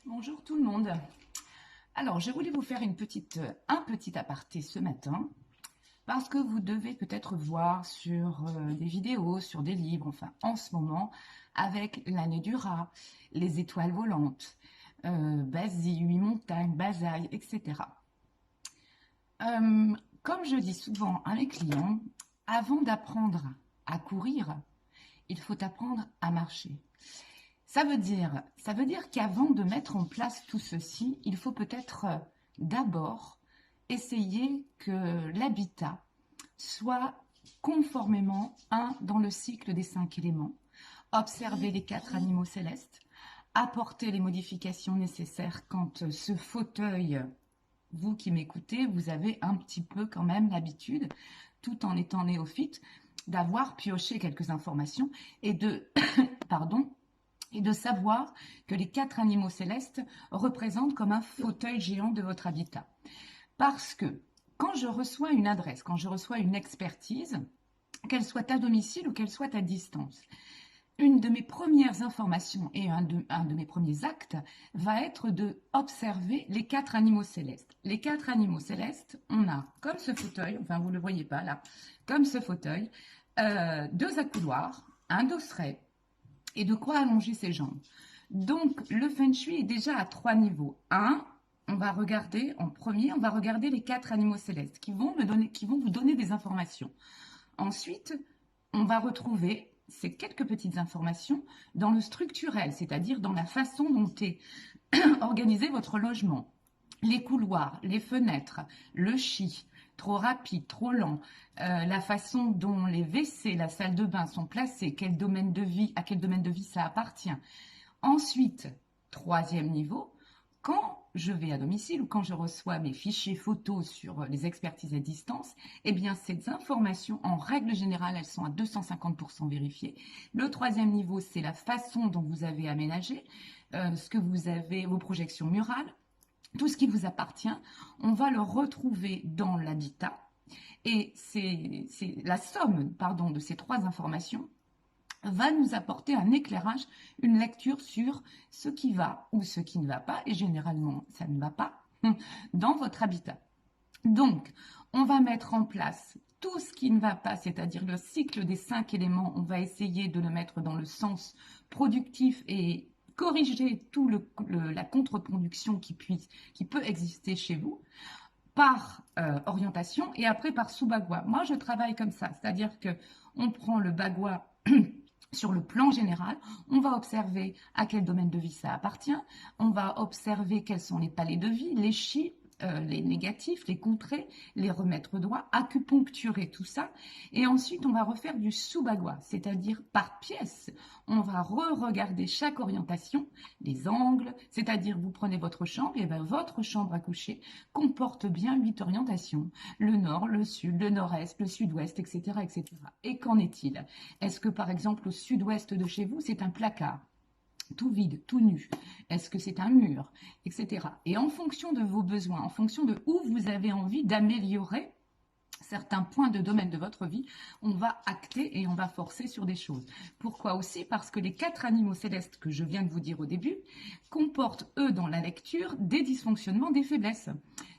Bonjour tout le monde. Alors, je voulais vous faire un petit aparté ce matin parce que vous devez peut-être voir sur des vidéos, sur des livres, enfin en ce moment, avec l'année du rat, les étoiles volantes, Basie, huit montagnes, Basailles, etc. Comme je dis souvent à mes clients, avant d'apprendre à courir, il faut apprendre à marcher. Ça veut dire qu'avant de mettre en place tout ceci, il faut peut-être d'abord essayer que l'habitat soit conformément dans le cycle des 5 éléments, observer les 4 animaux célestes, apporter les modifications nécessaires quand ce fauteuil, vous qui m'écoutez, vous avez un petit peu quand même l'habitude, tout en étant néophyte, d'avoir pioché quelques informations et de, pardon, et de savoir que les 4 animaux célestes représentent comme un fauteuil géant de votre habitat. Parce que quand je reçois une adresse, quand je reçois une expertise, qu'elle soit à domicile ou qu'elle soit à distance, une de mes premières informations et un de mes premiers actes va être de observer les 4 animaux célestes. Les 4 animaux célestes, on a comme ce fauteuil, enfin vous ne le voyez pas là, comme ce fauteuil, 2 accoudoirs, un dosseret, et de quoi allonger ses jambes. Donc, le Feng Shui est déjà à 3 niveaux. On va regarder en premier, on va regarder les 4 animaux célestes qui vont vous donner des informations. Ensuite, on va retrouver ces quelques petites informations dans le structurel, c'est-à-dire dans la façon dont est organisé votre logement. Les couloirs, les fenêtres, le chi, trop rapide, trop lent, la façon dont les WC, la salle de bain sont placés, à quel domaine de vie ça appartient. Ensuite, 3e niveau, quand je vais à domicile ou quand je reçois mes fichiers photos sur les expertises à distance, eh bien, ces informations, en règle générale, elles sont à 250% vérifiées. Le 3e niveau, c'est la façon dont vous avez aménagé, ce que vous avez, vos projections murales, tout ce qui vous appartient, on va le retrouver dans l'habitat. Et c'est la somme, de ces 3 informations va nous apporter un éclairage, une lecture sur ce qui va ou ce qui ne va pas, et généralement ça ne va pas, dans votre habitat. Donc, on va mettre en place tout ce qui ne va pas, c'est-à-dire le cycle des 5 éléments, on va essayer de le mettre dans le sens productif et corriger tout la contre-production qui peut exister chez vous par orientation et après par sous-bagua. Moi, je travaille comme ça, c'est-à-dire que on prend le bagua sur le plan général, on va observer à quel domaine de vie ça appartient, on va observer quels sont les palais de vie, les chi, les négatifs, les contrées, les remettre droit, acupuncturer tout ça, et ensuite on va refaire du sous-bagua, c'est-à-dire par pièce. On va re-regarder chaque orientation, les angles, c'est-à-dire vous prenez votre chambre, et bien votre chambre à coucher comporte bien 8 orientations, le nord, le sud, le nord-est, le sud-ouest, etc., etc. Et qu'en est-il? Est-ce que par exemple au sud-ouest de chez vous, c'est un placard tout vide, tout nu? Est-ce que c'est un mur, etc. Et en fonction de vos besoins, en fonction de où vous avez envie d'améliorer certains points de domaine de votre vie, on va acter et on va forcer sur des choses. Pourquoi aussi? Parce que les 4 animaux célestes que je viens de vous dire au début comportent, eux, dans la lecture, des dysfonctionnements, des faiblesses.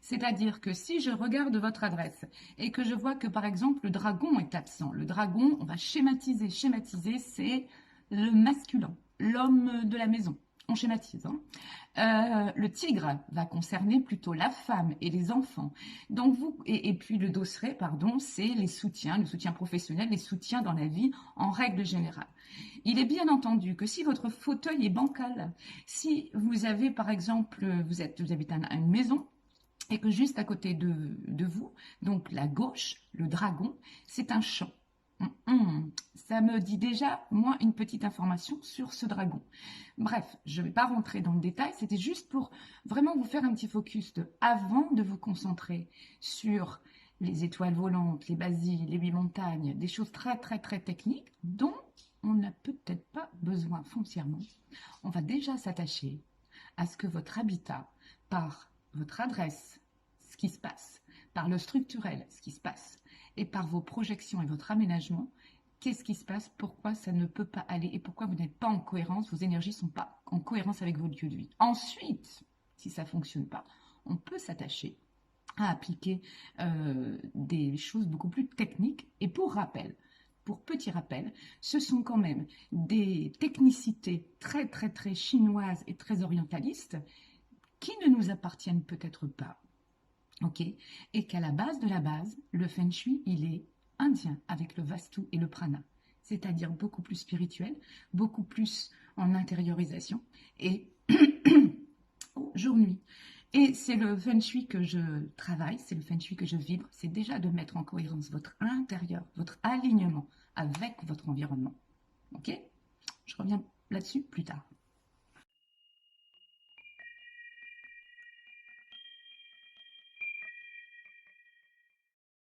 C'est-à-dire que si je regarde votre adresse et que je vois que, par exemple, le dragon est absent, le dragon, on va schématiser, c'est le masculin, l'homme de la maison. On schématise. Le tigre va concerner plutôt la femme et les enfants. Donc et puis le dosseret, c'est les soutiens, le soutien professionnel, les soutiens dans la vie en règle générale. Il est bien entendu que si votre fauteuil est bancal, si vous avez par exemple, vous habitez une maison, et que juste à côté de vous, donc la gauche, le dragon, c'est un champ. Ça me dit déjà, moi, une petite information sur ce dragon. Bref, je ne vais pas rentrer dans le détail, c'était juste pour vraiment vous faire un petit focus avant de vous concentrer sur les étoiles volantes, les basiles, les 8 montagnes, des choses très très très techniques dont on n'a peut-être pas besoin foncièrement. On va déjà s'attacher à ce que votre habitat, par votre adresse, ce qui se passe, par le structurel, ce qui se passe, et par vos projections et votre aménagement, qu'est-ce qui se passe, pourquoi ça ne peut pas aller et pourquoi vous n'êtes pas en cohérence, vos énergies ne sont pas en cohérence avec votre lieu de vie. Ensuite, si ça ne fonctionne pas, on peut s'attacher à appliquer des choses beaucoup plus techniques. Et pour petit rappel, ce sont quand même des technicités très très très chinoises et très orientalistes qui ne nous appartiennent peut-être pas, ok, et qu'à la base de la base, le Feng Shui, il est indien avec le Vastu et le Prana, c'est-à-dire beaucoup plus spirituel, beaucoup plus en intériorisation et jour-nuit. Et c'est le Feng Shui que je travaille, c'est le Feng Shui que je vibre, c'est déjà de mettre en cohérence votre intérieur, votre alignement avec votre environnement. Ok? Je reviens là-dessus plus tard.